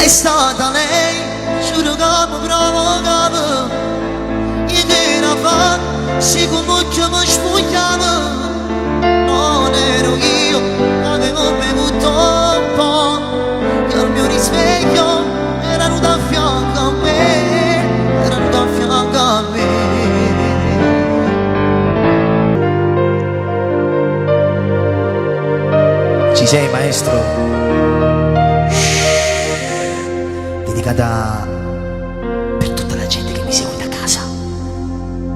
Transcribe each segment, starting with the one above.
È stata lei, giuro che mi provocava. E che era fatto, siccome che mi sfogliava. Non ero io, avevo bevuto un po'. E al mio risveglio erano da fianco a me. Erano da fianco a me. Ci sei, maestro? Dedicata per tutta la gente che mi segue da casa,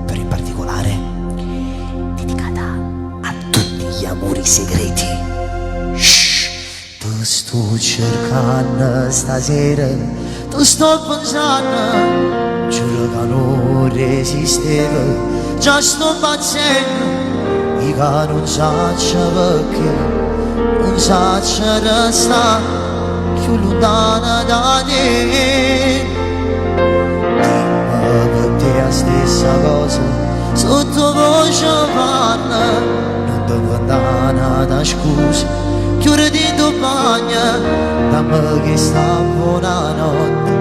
però in particolare dedicata a tutti gli amori segreti. Ti sto cercando stasera, ti sto pensando, giuro che non resistevo, già sto impazzendo, io che non saccio perché. Non saccio restare più lontana da te. Dimmi per te la stessa cosa, sottovoce parla. Non devo andare da scusa, chiudi il tuo bagno, dammi che sta buonanotte.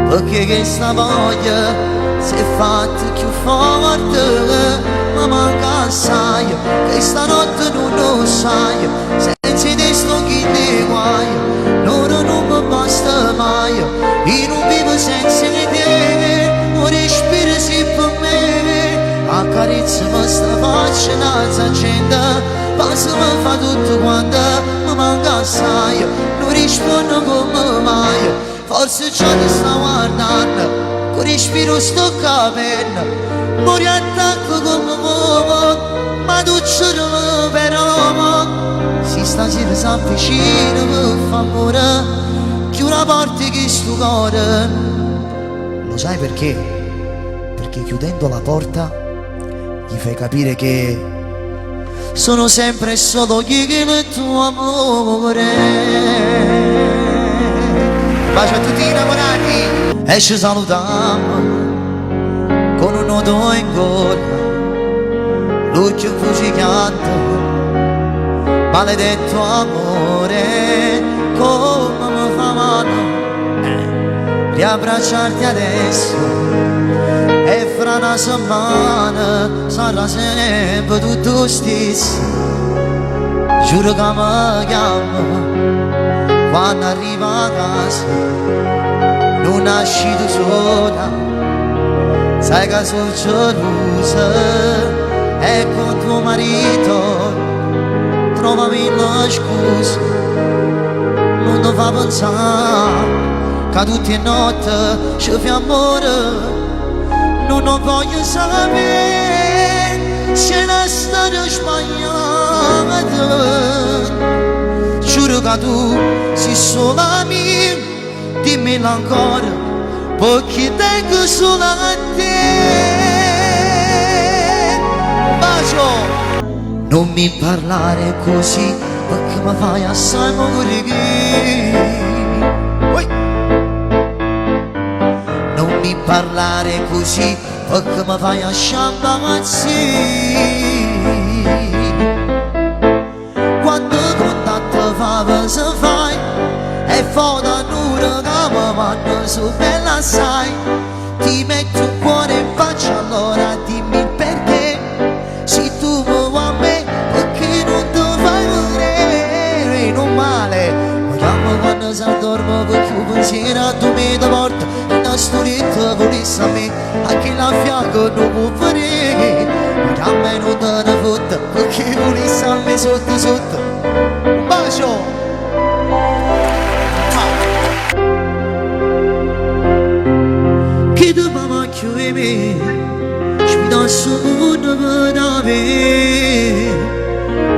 Perché che sta voglia si è fatta più forte. Ma manca assai, che stanotte non lo sai. Senza di sto chi ti guai, l'ora non mi basta mai. Io non vivo senza di te, non respiro se per me. Accarezza mi sta faccia un'altra gente, passa mi fa tutto quanto. Mi manca assai, non rispondo come mai. Forse già ti sta guardando, con respiro sto capendo. Mori attacco come uomo, ma tu giuro però. Si stasera si avvicina per fa amore, chiudi la porta che sto cuore. Lo sai perché? Perché chiudendo la porta gli fai capire che sono sempre solo io che il tuo amore. Bacio a tutti i innamorati e ci salutiamo con un nodo in gola, l'occhio fucicante, maledetto amore, come mi fa male riabbracciarti adesso. E fra una settimana sarà sempre tutto lo stesso. Giuro che mi chiamo quando arriva a casa, non nasci tu sola. Sai che sono gelosa e con tuo marito trovami la scusa. Non ti fa pensare che tutte le notti ci fa amore. Non voglio sapere se la storia sbagliata. Giuro che tu sei solo mia, dimmelo ancora, perché tengo solo a te. Bacio! Non mi parlare così, perché mi fai assai morire. Non mi parlare così, perché mi fai assai quando contatto fa se fai, e foda nura che mi vanno su bella sai. Ti metto un cuore in faccia, allora dimmi il perché. Se tu mi vuoi a me, perché non ti fai vedere. Non male, mi chiamo quando si addormo, perché un pensiero a tu mi da porta. Una storietta volesse a me, anche la fianco non può vedere. Mi chiamo e non te ne fotta, perché volesse a me sotto sotto. Un bacio! Che tu mi macchio e me, ci mi dà solo per me.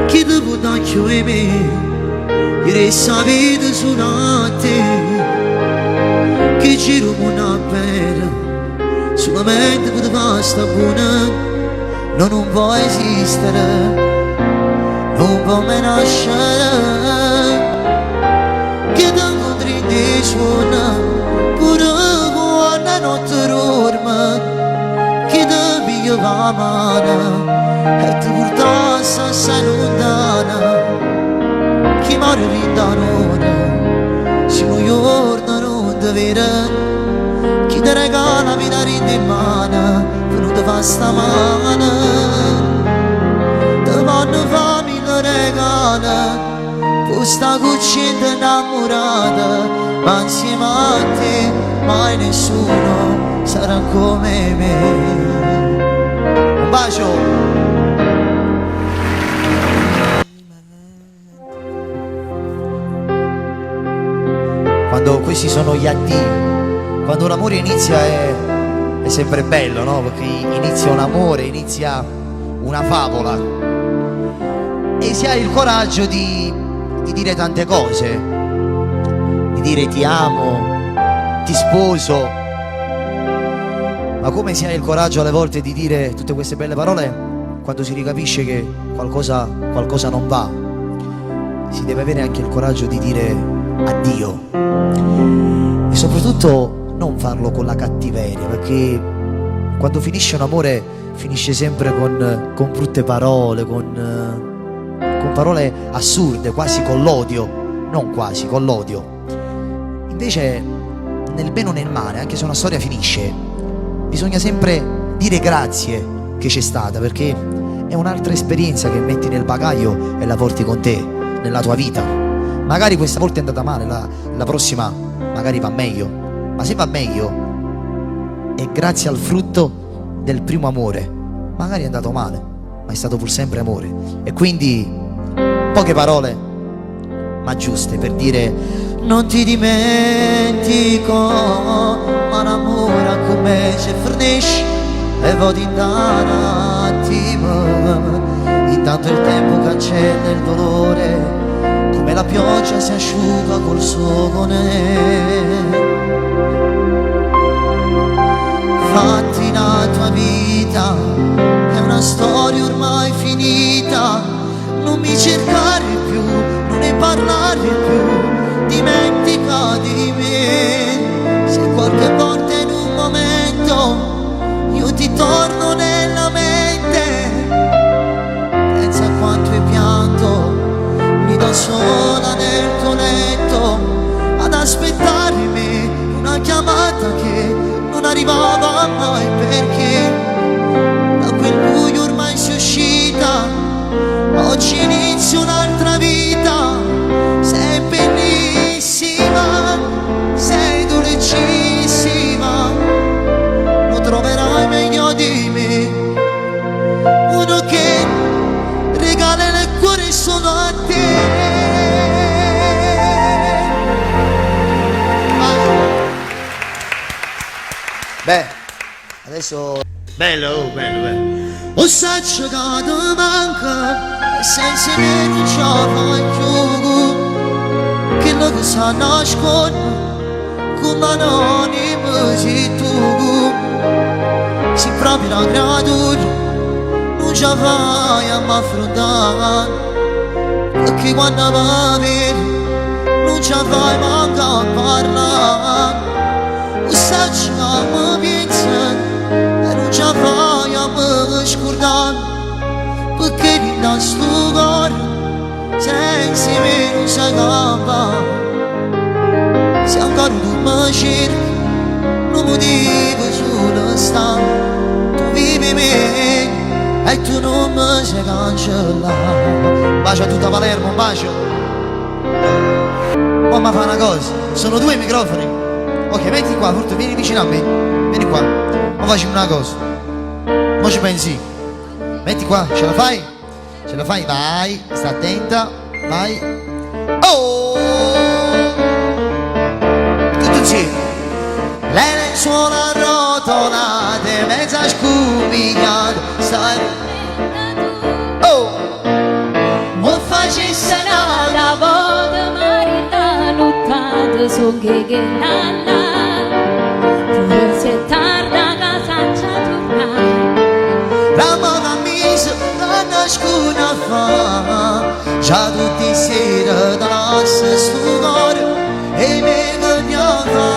Che tu mi macchio e me, io resta vita solo a te. Che giro una bella, solamente per te basta buona. Non può esistere, non può mai nascere. Che ti incontri suona, pure quando notte dorme. Che ti piglio la mano e ti portassi assai lontana. Che muore da noi, se non giorno vera, chi ti regala vita in mano, venuta fa sta mano, ti vanno famiglia regala, questa cucina innamorata, ma insieme a te mai nessuno sarà come me. Un bacio! Quando questi sono gli addii, quando l'amore inizia è sempre bello, no? Perché inizia un amore, inizia una favola e si ha il coraggio di dire tante cose, di dire ti amo, ti sposo, ma come si ha il coraggio alle volte di dire tutte queste belle parole quando si ricapisce che qualcosa non va, si deve avere anche il coraggio di dire addio. E soprattutto non farlo con la cattiveria, perché quando finisce un amore finisce sempre con brutte parole, con parole assurde, quasi con l'odio, non quasi, con l'odio. Invece nel bene o nel male, anche se una storia finisce, bisogna sempre dire grazie che c'è stata, perché è un'altra esperienza che metti nel bagaglio e la porti con te nella tua vita. Magari questa volta è andata male, la prossima magari va meglio, ma se va meglio è grazie al frutto del primo amore. Magari è andato male, ma è stato pur sempre amore. E quindi poche parole, ma giuste, per dire non ti dimentico, ma l'amore come ci fornisce e vado in un attimo. Intanto il tempo cancella il dolore, come la pioggia si asciuga col sole. Fatti la tua vita, è una storia ormai finita, non mi cercare più, non ne parlare più, dimentica di me. Se qualche volta in un momento io ti torno nella mente, pensa a quanto hai pianto da sola nel tuo letto ad aspettarmi una chiamata che non arrivava mai, perché da quel buio ormai si è uscita, oggi inizia un'altra vita. Sei bellissima, sei dolcissima, lo troverai meglio di me, uno che regala il cuore solo a te. Beh, adesso bello, bello. O saccio che ti manca, e senza me non ce la fai più, che lo che sa nasconde, come anonimo sei tu. Se proprio la creatura non ce la fai a m'affrontare, perché quando va bene non ce la fai manca a parlare. O saccio che mi piensa e non ce la fai a me scordare, perché in questo cuore senza me non si accappa. Se ancora tu mi cerchi non motivo solo sta, tu vivi me e tu non mi sei cancellato. Un bacio a tutta Palermo, un bacio. Oh, ma fa una cosa, sono due microfoni. Ok, metti qua, forte, vieni vicino a me. Vieni qua. Ma facciamo una cosa. Mo ci pensi. Metti qua, ce la fai? Ce la fai? Vai, sta attenta. Vai. Oh! Tutto insieme. Le lenzuola arrotolate, mezza scumigliata. Stai. Oh! Mo facesse una volta marita lottata su che nana. Pure se tarda la faccia tornare. La mano mise la nascuna fa, già tutti sera dalla stesso cuore e me guadagnava.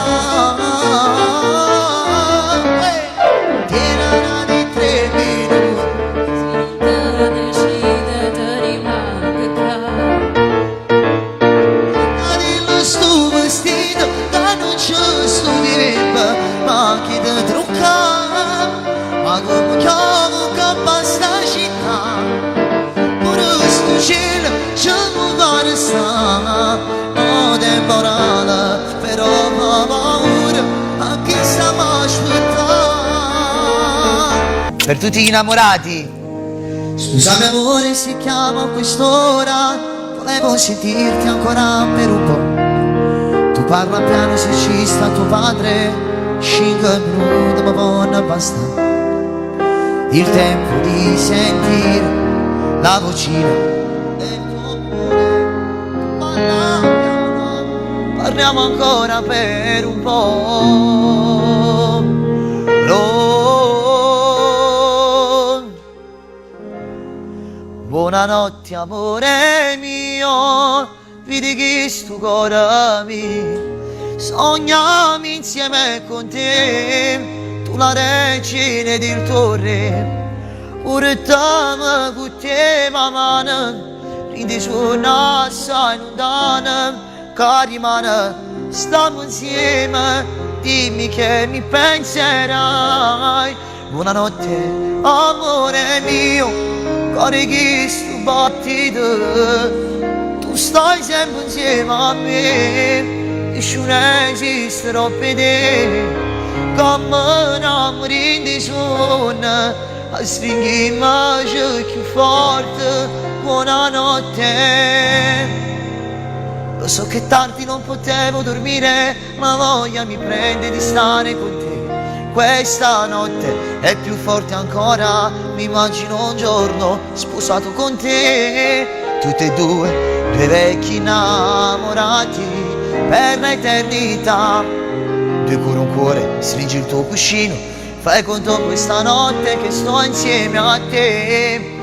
Tirana di 3 minuti, se non te decide te rimane qua. dillo sto vestito che non c'è sto vivendo, ma chi ti trucca, ma come chiamo che basta città, pure sto cielo ci può fare sta, o temporale, però ho paura, a chi stiamo aspettando. Per tutti gli innamorati. Scusami amore se chiamo a quest'ora, volevo sentirti ancora per un po'. Tu parla piano se ci sta tuo padre, 5 minuti ma non basta. Il tempo di sentire la vocina del tuo cuore. Parliamo ancora per un po'. Buonanotte amore mio, vedi che sto cuore mio, sogniamo insieme con te, tu la regina ed il tuo re, portiamo con te mano, rindi su nassa in lontana, cari mano, stiamo insieme, dimmi che mi penserai, buonanotte amore mio, cuore che sto battito, tu stai sempre insieme a me, nessuno esisterò per te, come innamori in sonno, a stringhi immagini più forte, buonanotte. Lo so che tardi non potevo dormire, ma voglia mi prende di stare con te. Questa notte è più forte ancora, mi immagino un giorno sposato con te, tutti e due vecchi innamorati per l'eternità. Due cuore un cuore, stringi il tuo cuscino, fai conto questa notte che sto insieme a te.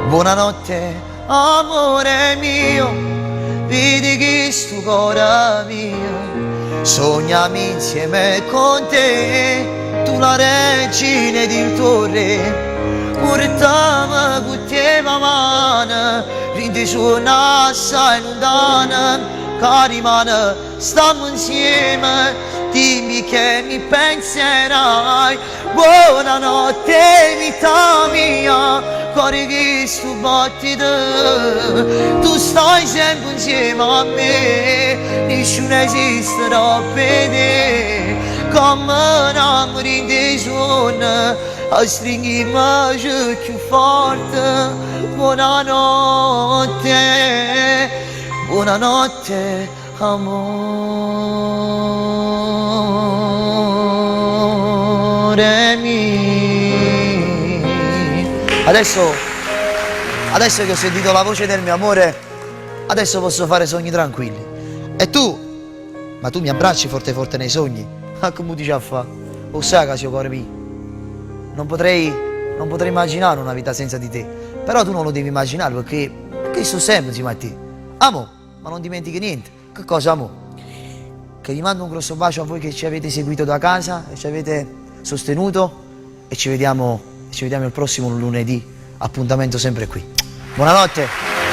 Buonanotte amore mio, vedi che sto cuore mio, sognami insieme con te, tu la regina ed il tuo re, portiamo con te mano, rindi su nassa in lontana, cari mano, stiamo insieme, dimmi che mi penserai, buonanotte vita mia, cuore che sto battito, tu stai sempre insieme a me, nessuno esisterà per te, come innamori in te sonno, a stringhi immagini più forte, buonanotte, buonanotte amore mio. Adesso che ho sentito la voce del mio amore, adesso posso fare sogni tranquilli. E tu? Ma tu mi abbracci forte forte nei sogni? Ma come ti ci fa? O sai che cuore mio? Non potrei immaginare una vita senza di te. Però tu non lo devi immaginare perché sto sempre insieme a te. Amo, ma non dimentichi niente. Che cosa amo? Che vi mando un grosso bacio a voi che ci avete seguito da casa e ci avete sostenuto e ci vediamo il prossimo lunedì, appuntamento sempre qui. Buonanotte.